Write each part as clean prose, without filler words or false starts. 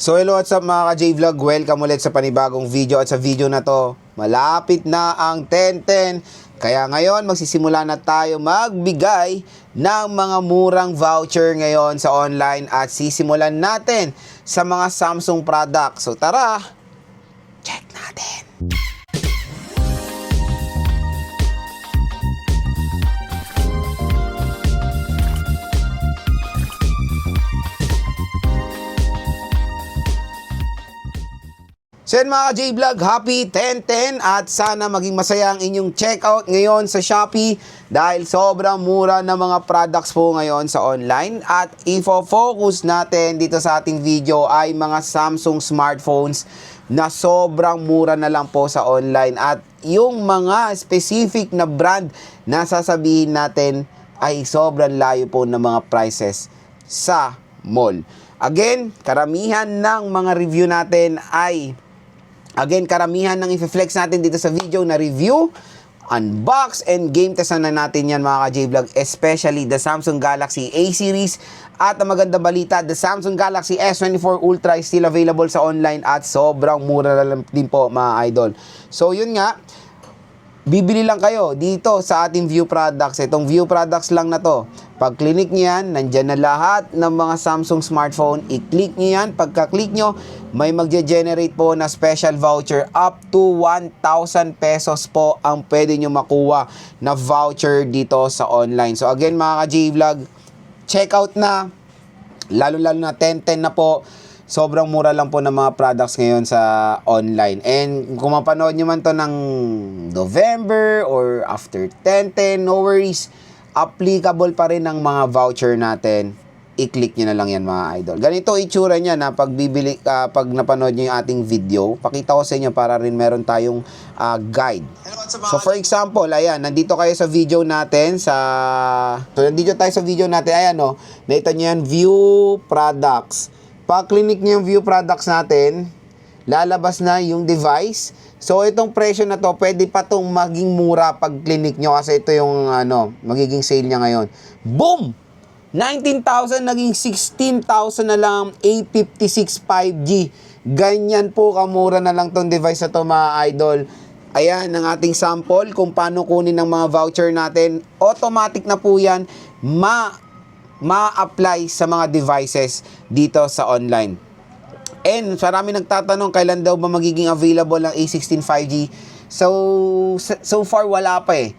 So hello, what's up mga ka-J-Vlog? Welcome ulit sa panibagong video at sa video na to, malapit na ang 10-10. Kaya ngayon magsisimula na tayo magbigay ng mga murang voucher ngayon sa online at sisimulan natin sa mga Samsung products. So tara, check natin. So yan mga ka-J-Vlog, happy 10-10 at sana maging masaya ang inyong checkout ngayon sa Shopee dahil sobrang mura ng mga products po ngayon sa online at ifo-focus natin dito sa ating video ay mga Samsung smartphones na sobrang mura na lang po sa online at yung mga specific na brand na sasabihin natin ay sobrang layo po ng mga prices sa mall. Again, karamihan ng mga review natin ay karamihan ng i-flex natin dito sa video na review, unbox, and game test na natin yan mga ka-J-Vlog, especially the Samsung Galaxy A series. At ang magandang balita, the Samsung Galaxy S24 Ultra is still available sa online at sobrang mura na lang din po mga idol. So yun nga, bibili lang kayo dito sa ating view products. Itong view products lang na to. Pag click nyo yan, nandyan na lahat ng mga Samsung smartphone. I-click nyo yan. Pagka-click nyo, may magge-generate po na special voucher. Up to 1,000 pesos po ang pwede nyo makuha na voucher dito sa online. So again mga ka-J-Vlog, check out na. Lalo-lalo na 10-10 na po. Sobrang mura lang po ng mga products ngayon sa online. And kung mapanood nyo man to ng November or after 10-10, no worries. Applicable pa rin ang mga voucher natin. I-click nyo na lang yan mga idol. Ganito itsura niya na pag napanood nyo yung ating video. Pakita ko sa inyo para rin meron tayong guide. So for example, ayan, nandito kayo sa video natin. Nandito tayo sa video natin. Ayan o, nakita nyo yan, view products. Pag-click nyo yung view products natin, lalabas na yung device. So, itong presyo na to, pwede pa itong maging mura pag click nyo kasi ito yung magiging sale niya ngayon. Boom! 19,000 naging 16,000 na lang, A56 5G. Ganyan po kamura na lang tong device na to mga idol. Ayan ang ating sample kung paano kunin ng mga voucher natin. Automatic na po yan, ma-apply sa mga devices dito sa online. And marami nagtatanong kailan daw ba magiging available ang A16 5G. So far wala pa eh.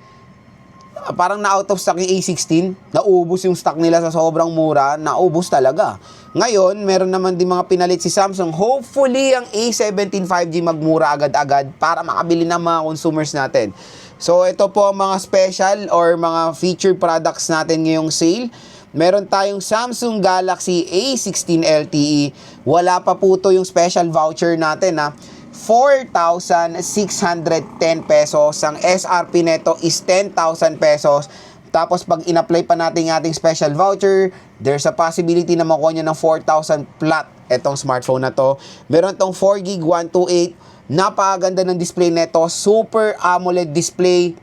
Parang na out of stock yung A16. Naubos yung stock nila sa sobrang mura. Naubos talaga. Ngayon, meron naman din mga pinalit si Samsung. Hopefully, ang A17 5G magmura agad-agad para makabili ng mga consumers natin. So, ito po ang mga special or mga featured products natin ngayong sale. Meron tayong Samsung Galaxy A16 LTE. Wala pa po to yung special voucher natin ha. 4,610 pesos. Ang SRP neto is 10,000 pesos. Tapos pag in-apply pa natin yung ating special voucher, there's a possibility na makuha nyo ng 4,000 flat itong smartphone na to. Meron tong 4GB 128. Napakaganda ng display neto. Super AMOLED display.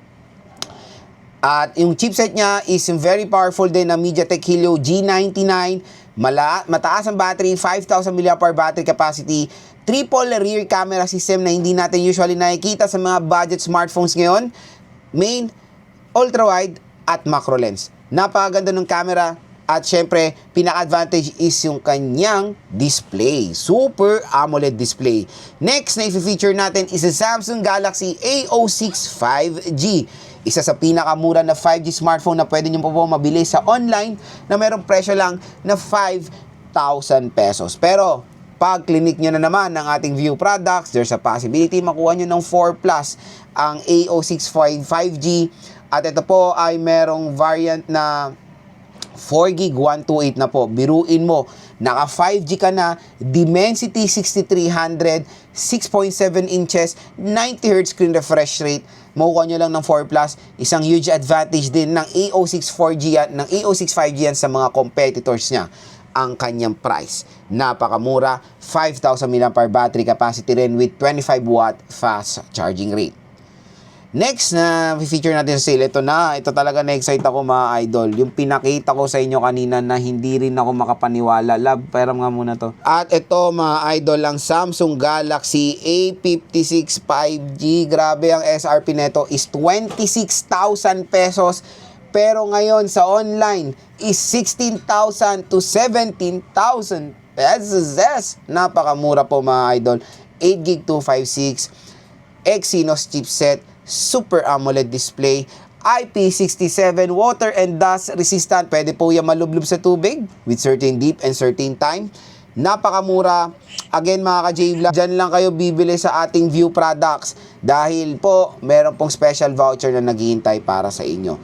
At yung chipset niya is very powerful din na MediaTek Helio G99. Mataas ang battery, 5,000 mAh battery capacity. Triple rear camera system na hindi natin usually nakikita sa mga budget smartphones ngayon. Main, ultra-wide at macro lens. Napakaganda ng camera. At syempre, pinaka-advantage is yung kanyang display. Super AMOLED display. Next na i-feature natin is the Samsung Galaxy A06 5G. Isa sa pinakamura na 5G smartphone na pwede nyo po mabili sa online na merong presyo lang na 5,000 pesos. Pero, pag clinic nyo na naman ng ating view products, there's a possibility makuha nyo ng 4 Plus ang A06 5G. At ito po ay merong variant na 4GB 128 na po. Biruin mo, naka 5G ka na, Dimensity 6300, 6.7 inches, 90Hz screen refresh rate. Makukuha nyo lang ng 4 Plus. Isang huge advantage din ng A06 4G yan, ng A06 5G yan sa mga competitors niya. Ang kanyang price. Napakamura, 5,000 mAh battery capacity rin with 25 watt fast charging rate. Next na feature natin sa sale, ito na. Ito talaga na-excite ako mga idol. Yung pinakita ko sa inyo kanina na hindi rin ako makapaniwala. Love, pairam nga muna to. At ito mga idol, ang Samsung Galaxy A56 5G. Grabe, ang SRP neto is 26,000 pesos. Pero ngayon sa online is 16,000 to 17,000 pesos. Napakamura po mga idol. 8GB 256, Exynos chipset, Super AMOLED display, IP67 water and dust resistant. Pwede po yan malublob sa tubig with certain deep and certain time. Napakamura. Again mga ka-J-Vlog, dyan lang kayo bibili sa ating View Products dahil po meron pong special voucher na naghihintay para sa inyo.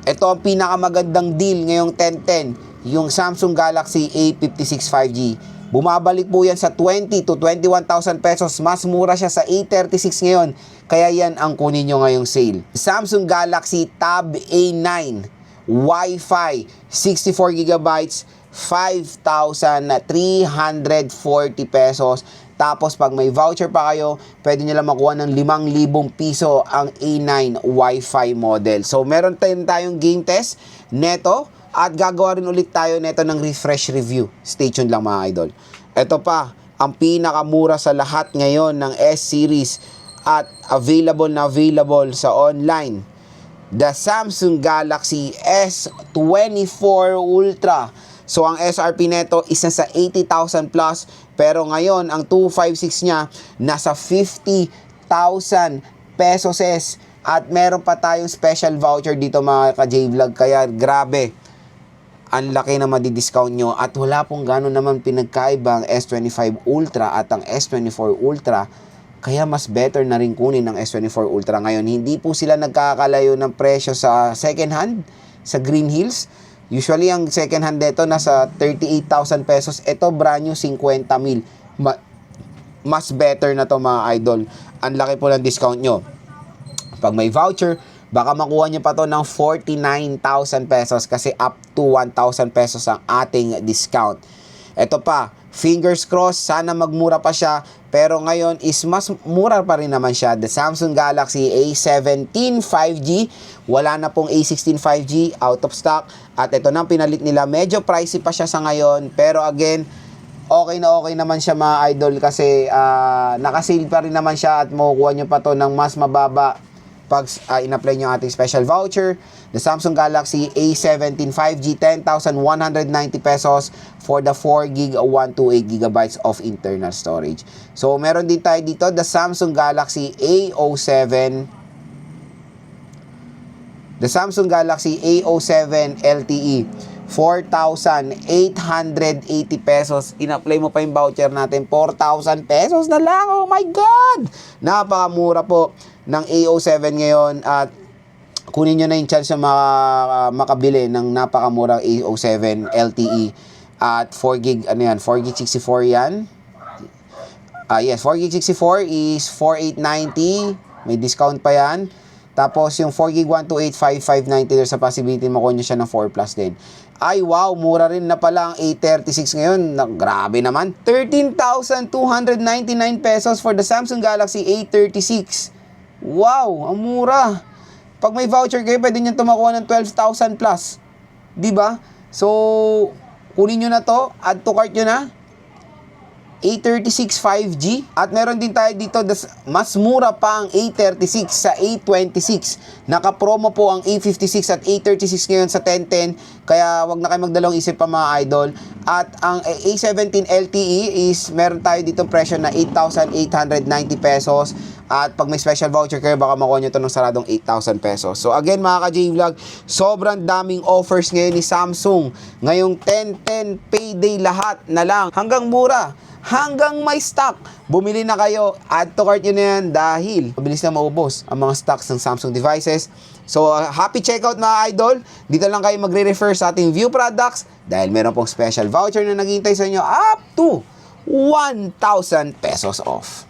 Ito ang pinakamagandang deal ngayong 10/10, yung Samsung Galaxy A56 5G. Bumabalik po yan sa 20 to 21,000 pesos. Mas mura siya sa A36 ngayon. Kaya yan ang kunin nyo ngayong sale. Samsung Galaxy Tab A9 Wi-Fi 64GB 5,340 pesos. Tapos pag may voucher pa kayo, pwede nyo lang makuha ng 5,000 piso ang A9 Wi-Fi model. So meron tayong game test neto. At gagawa rin ulit tayo nito ng refresh review. Stay tuned lang mga idol. Ito pa, ang pinakamura sa lahat ngayon ng S-Series at available sa online. The Samsung Galaxy S24 Ultra. So ang SRP neto is nasa 80,000 plus. Pero ngayon, ang 256 niya, nasa 50,000 pesos. At meron pa tayong special voucher dito mga ka-J-Vlog. Kaya grabe. Ang laki na madi-discount nyo at wala pong gano'n naman pinagkaiba ang S25 Ultra at ang S24 Ultra, kaya mas better na rin kunin ng S24 Ultra ngayon. Hindi po sila nagkakalayo ng presyo sa second hand sa Green Hills. Usually ang second hand dito nasa 38,000 pesos. Ito brand new 50,000. Mas better na to mga idol. Ang laki po ng discount nyo. Pag may voucher, baka makuha nyo pa to ng 49,000 pesos kasi up to 1,000 pesos ang ating discount. Ito pa, fingers crossed, sana magmura pa siya. Pero ngayon is mas mura pa rin naman siya. The Samsung Galaxy A17 5G. Wala na pong A16 5G, out of stock. At ito na pinalit nila. Medyo pricey pa siya sa ngayon. Pero again, okay naman siya mga idol kasi nakasale pa rin naman siya at makukuha nyo pa to ng mas mababa pag in-apply nyo ating special voucher. The Samsung Galaxy A17 5G, 10,190 pesos for the 4GB 128GB of internal storage. So meron din tayo dito the Samsung Galaxy A07 LTE 4,880 pesos. In-apply mo pa yung voucher natin, 4,000 pesos na lang. Oh my God! Napakamura po ng A07 ngayon at kunin nyo na yung chance na makabili ng napakamurang A07 LTE at 4GB, 4GB 64 yan. Yes, 4GB 64 is 4,890. May discount pa yan. Tapos yung 4GB 128,590, there's a possibility makuha nyo siya ng 4 plus din. Ay wow, mura rin na pala ang A36 ngayon. Grabe naman. 13,299 pesos for the Samsung Galaxy A36. Wow, ang mura. Pag may voucher kayo, pwede nyo tumakuha ng 12,000 plus. Diba? So, kunin nyo na to, add to cart nyo na. A36 5G. At meron din tayo dito, mas mura pa ang A36 sa A26. Naka-promo po ang A56 at A36 ngayon sa 10/10. Kaya wag na kayo magdalawang isip pa mga idol. At ang A17 LTE is meron tayo dito presyo na 8,890 pesos. At pag may special voucher kayo, baka makuha nyo ito ng saradong 8,000 pesos. So again mga ka-J-Vlog, sobrang daming offers ngayon ni Samsung. Ngayong 10/10 payday lahat na lang. Hanggang mura. Hanggang may stock. Bumili na kayo. Add to cart nyo na yan dahil mabilis na maubos ang mga stocks ng Samsung devices. So, happy checkout mga idol. Dito lang kayo magre-refer sa ating View Products dahil meron pong special voucher na naghihintay sa inyo up to 1,000 pesos off.